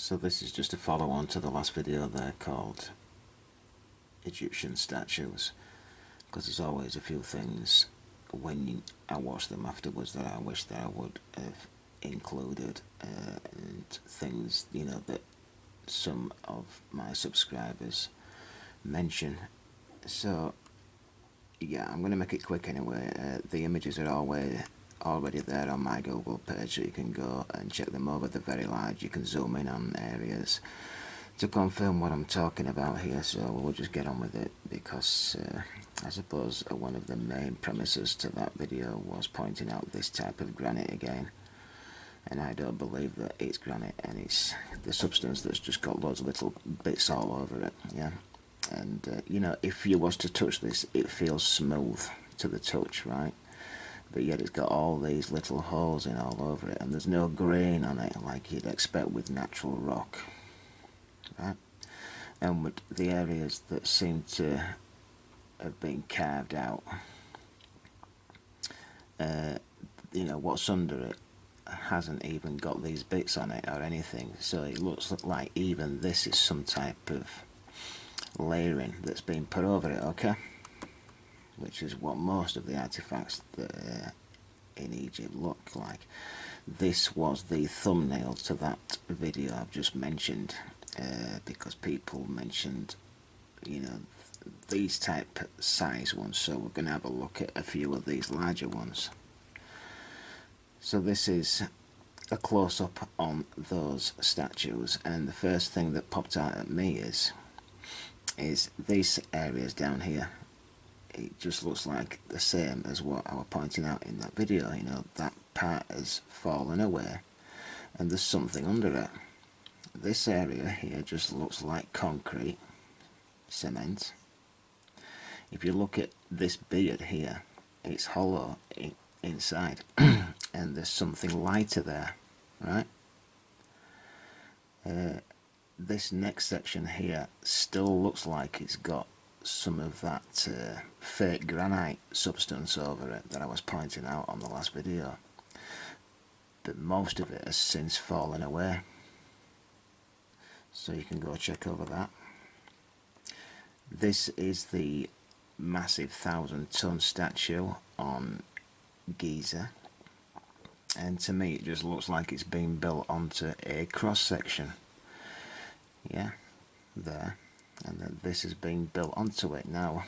So this is just a follow on to the last video there called Egyptian statues, because there's always a few things when I watch them afterwards that I wish that I would have included, and things, you know, that some of my subscribers mention. So yeah, I'm going to make it quick anyway. The images are already there on my Google page, so you can go and check them over. They're very large. You can zoom in on areas to confirm what I'm talking about here, so we'll just get on with it, because I suppose one of the main premises to that video was pointing out this type of granite again, and I don't believe that it's granite, and it's the substance that's just got loads of little bits all over it. Yeah, and you know, if you was to touch this, it feels smooth to the touch, right? But yet it's got all these little holes in all over it, and there's no grain on it like you'd expect with natural rock, right? And with the areas that seem to have been carved out, you know, what's under it hasn't even got these bits on it or anything, so it looks like even this is some type of layering that's been put over it, okay? Which is what most of the artifacts that in Egypt look like. This was the thumbnail to that video I've just mentioned, because people mentioned, you know, these type size ones, so we're going to have a look at a few of these larger ones. So this is a close-up on those statues, and the first thing that popped out at me is these areas down here. It just looks like the same as what I was pointing out in that video. You know, that part has fallen away and there's something under it. This area here just looks like concrete, cement. If you look at this beard here, it's hollow inside and there's something lighter there, right? This next section here still looks like it's got some of that fake granite substance over it that I was pointing out on the last video, but most of it has since fallen away, so you can go check over that. This is the massive 1,000-ton statue on Giza, and to me it just looks like it's been built onto a cross section. Yeah, there. And then this is being built onto it now.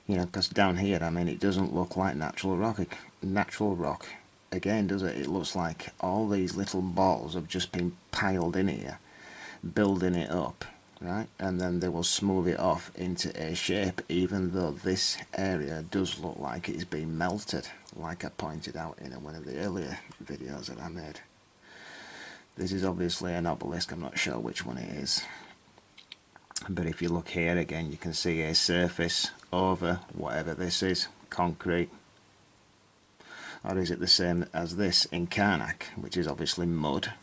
You know, because down here, I mean, it doesn't look like natural rock again, does it? It looks like all these little balls have just been piled in here, building it up, right? And then they will smooth it off into a shape, even though this area does look like it's been melted, like I pointed out in one of the earlier videos that I made. This is obviously an obelisk. I'm not sure which one it is. But if you look here again, you can see a surface over whatever this is, concrete. Or is it the same as this in Karnak, which is obviously mud,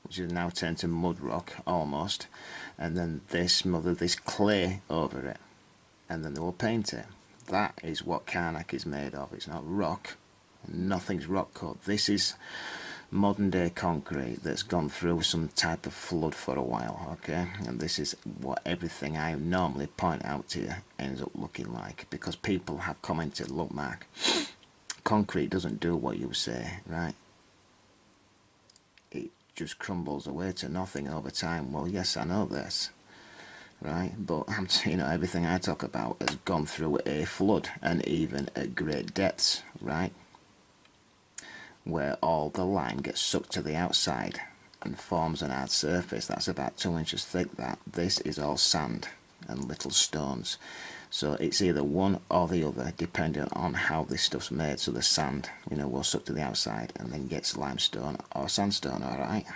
which is now turned to mud rock almost, and then they smother this clay over it, and then they will paint it. That is what Karnak is made of. It's not rock. Nothing's rock cut. This is modern day concrete that's gone through some type of flood for a while, okay? And this is what everything I normally point out to you ends up looking like, because people have commented, look Mark, concrete doesn't do what you say, right? It just crumbles away to nothing over time. Well, yes, I know this, right? But you know, everything I talk about has gone through a flood, and even at great depths, right? Where all the lime gets sucked to the outside and forms an hard surface that's about 2 inches thick. That this is all sand and little stones, so it's either one or the other depending on how this stuff's made. So the sand, you know, will suck to the outside and then gets limestone or sandstone. All right.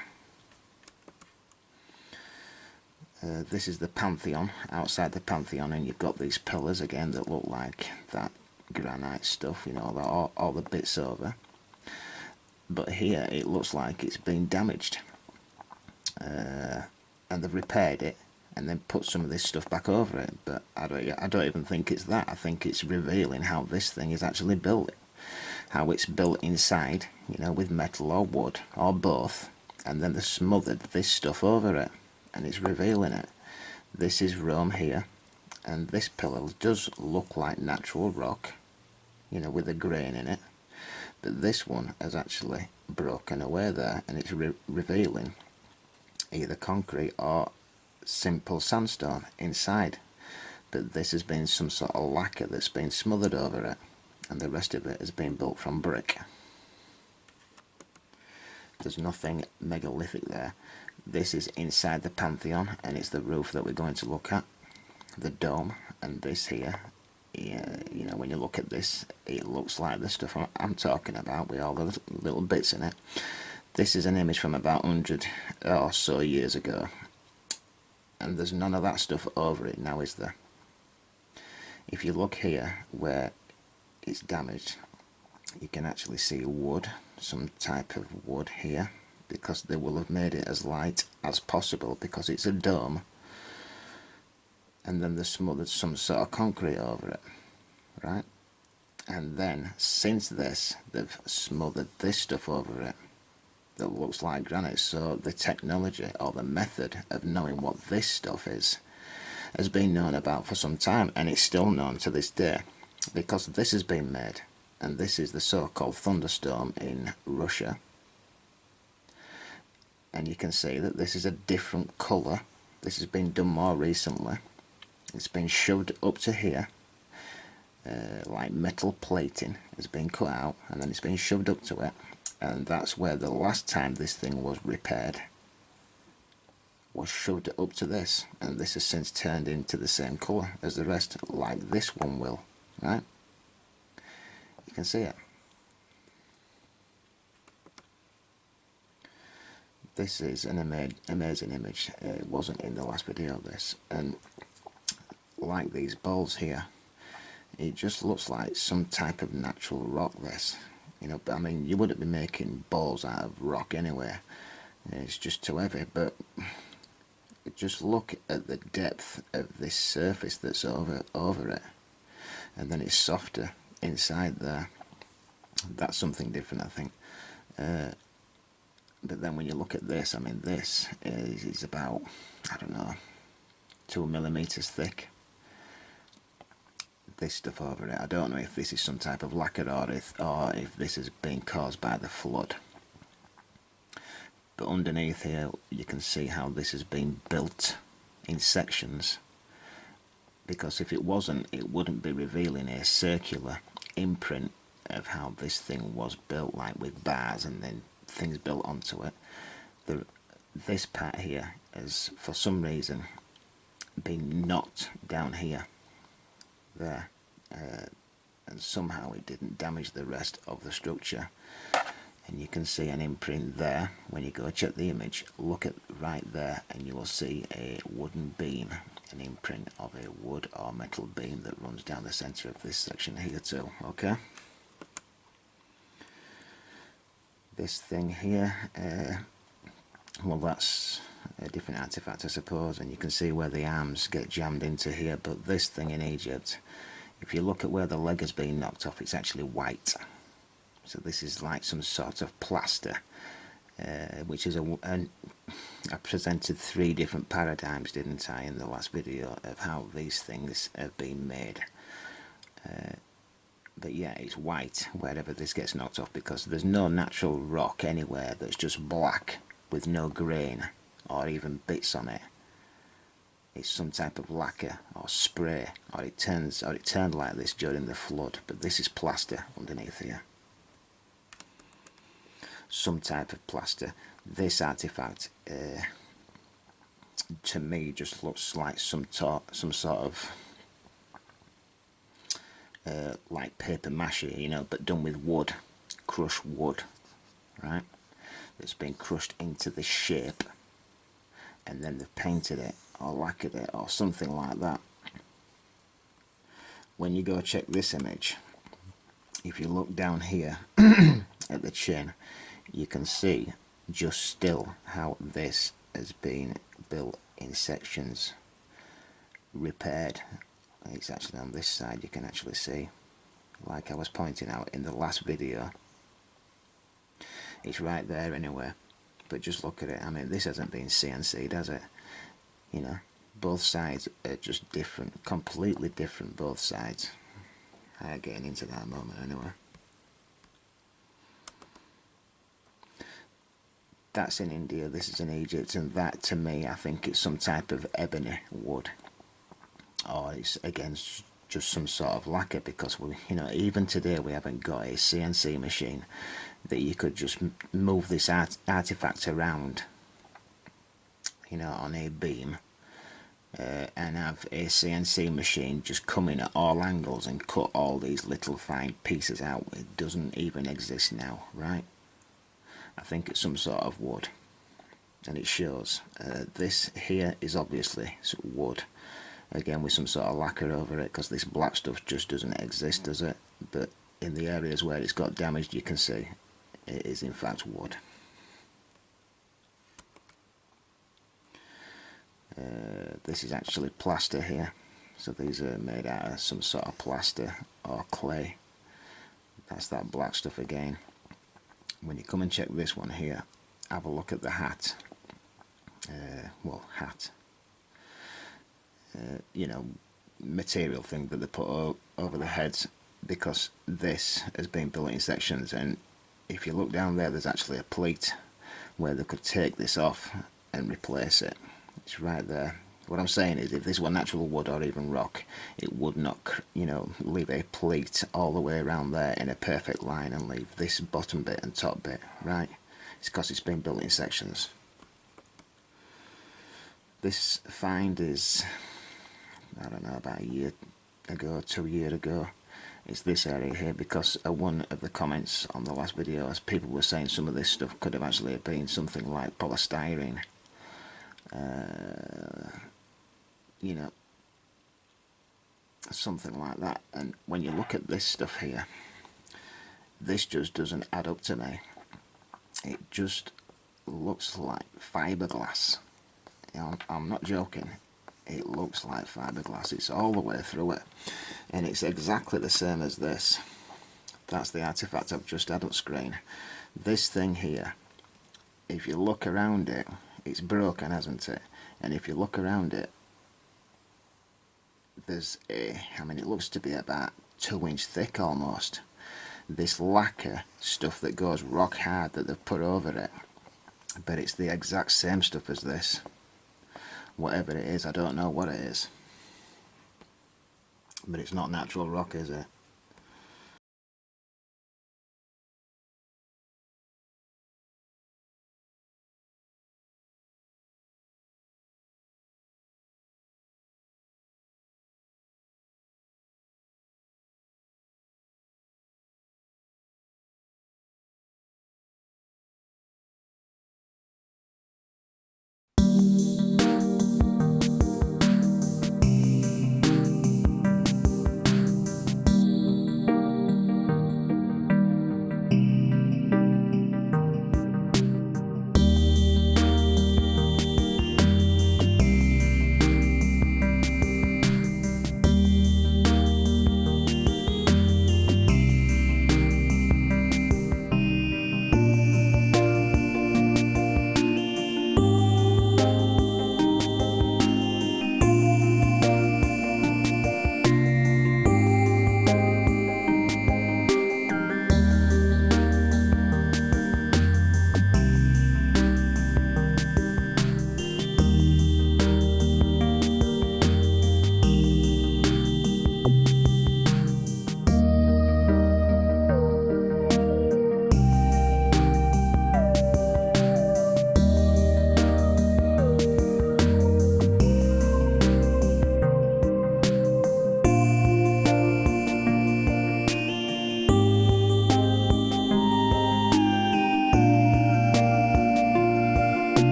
This is the Pantheon. Outside the Pantheon, and you've got these pillars again that look like that granite stuff, you know, all the bits over. But here it looks like it's been damaged, and they've repaired it and then put some of this stuff back over it. But I don't even think it's that. I think it's revealing how this thing is actually built, how it's built inside, you know, with metal or wood or both, and then they smothered this stuff over it, and it's revealing it. This is Rome here, and this pillar does look like natural rock, you know, with a grain in it, but this one has actually broken away there, and it's revealing either concrete or simple sandstone inside. But this has been some sort of lacquer that's been smothered over it, and the rest of it has been built from brick. There's nothing megalithic there. This is inside the Pantheon, and it's the roof that we're going to look at, the dome. And this here, yeah, you know, when you look at this, it looks like the stuff I'm talking about with all the little bits in it. This is an image from about 100 or so years ago, and there's none of that stuff over it now, is there? If you look here where it's damaged, you can actually see wood, some type of wood here, because they will have made it as light as possible because it's a dome, and then they smothered some sort of concrete over it, right? And then since this, they've smothered this stuff over it that looks like granite. So the technology or the method of knowing what this stuff is has been known about for some time, and it's still known to this day because this has been made. And this is the so-called thunderstorm in Russia, and you can see that this is a different colour. This has been done more recently. It's been shoved up to here, like metal plating has been cut out, and then it's been shoved up to it, and that's where the last time this thing was repaired was shoved up to this, and this has since turned into the same colour as the rest, like this one will, right? You can see it. This is an amazing image. It wasn't in the last video, this, and like these balls here, it just looks like some type of natural rock, this, you know. But I mean, you wouldn't be making balls out of rock anyway, it's just too heavy. But just look at the depth of this surface that's over it, and then it's softer inside there. That's something different, I think. But then when you look at this, I mean, this is about, I don't know, 2 millimeters thick. This stuff over it, I don't know if this is some type of lacquer or if this has been caused by the flood. But underneath here you can see how this has been built in sections, because if it wasn't, it wouldn't be revealing a circular imprint of how this thing was built, like with bars and then things built onto it. This part here has for some reason been knocked down here, there, and somehow it didn't damage the rest of the structure. And you can see an imprint there. When you go check the image, look at right there, and you will see a wooden beam, an imprint of a wood or metal beam that runs down the centre of this section here too. Okay, this thing here, well, that's a different artifact, I suppose, and you can see where the arms get jammed into here. But this thing in Egypt, if you look at where the leg has been knocked off, it's actually white. So this is like some sort of plaster, which is I presented 3 different paradigms, didn't I, in the last video, of how these things have been made. But yeah, it's white wherever this gets knocked off, because there's no natural rock anywhere that's just black with no grain or even bits on it. It's some type of lacquer or spray, or it turned like this during the flood. But this is plaster underneath here, some type of plaster. This artifact, to me, just looks like some sort of like paper mache, you know, but done with wood, crushed wood, right? That's been crushed into the shape, and then they've painted it or lacquered it or something like that. When you go check this image, if you look down here at the chin, you can see just still how this has been built in sections, repaired. It's actually on this side, you can actually see, like I was pointing out in the last video. It's right there anyway, but just look at it. I mean, this hasn't been CNC'd, has it? You know, both sides are just different, completely different, both sides. I'm getting into that moment anyway. That's in India, this is in Egypt, and that to me, I think it's some type of ebony wood. Or it's, again, just some sort of lacquer, because we, you know, even today we haven't got a CNC machine that you could just move this artifact around, you know, on a beam, and have a CNC machine just come in at all angles and cut all these little fine pieces out. It doesn't even exist now, right? I think it's some sort of wood, and it shows. This here is obviously wood, again with some sort of lacquer over it, because this black stuff just doesn't exist, does it? But in the areas where it's got damaged, you can see it is in fact wood. This is actually plaster here, so these are made out of some sort of plaster or clay. That's that black stuff again. When you come and check this one here, have a look at the hat. You know, material thing that they put over the heads, because this has been built in sections, and if you look down there, there's actually a pleat where they could take this off and replace it. It's right there. What I'm saying is, if this were natural wood or even rock, it would not, you know, leave a pleat all the way around there in a perfect line and leave this bottom bit and top bit, right? It's because it's been built in sections. This find is, I don't know, about a year ago, 2 years ago. It's this area here, because one of the comments on the last video, as people were saying some of this stuff could have actually been something like polystyrene. You know, something like that. And when you look at this stuff here, this just doesn't add up to me. It just looks like fiberglass. You know, I'm not joking. It looks like fiberglass. It's all the way through it, and it's exactly the same as this. That's the artifact I've just had on screen. This thing here, if you look around it, it's broken, hasn't it? And if you look around it, there's a, I mean, it looks to be about 2 inch thick almost. This lacquer stuff that goes rock hard that they've put over it, but it's the exact same stuff as this. Whatever it is, I don't know what it is, but it's not natural rock, is it?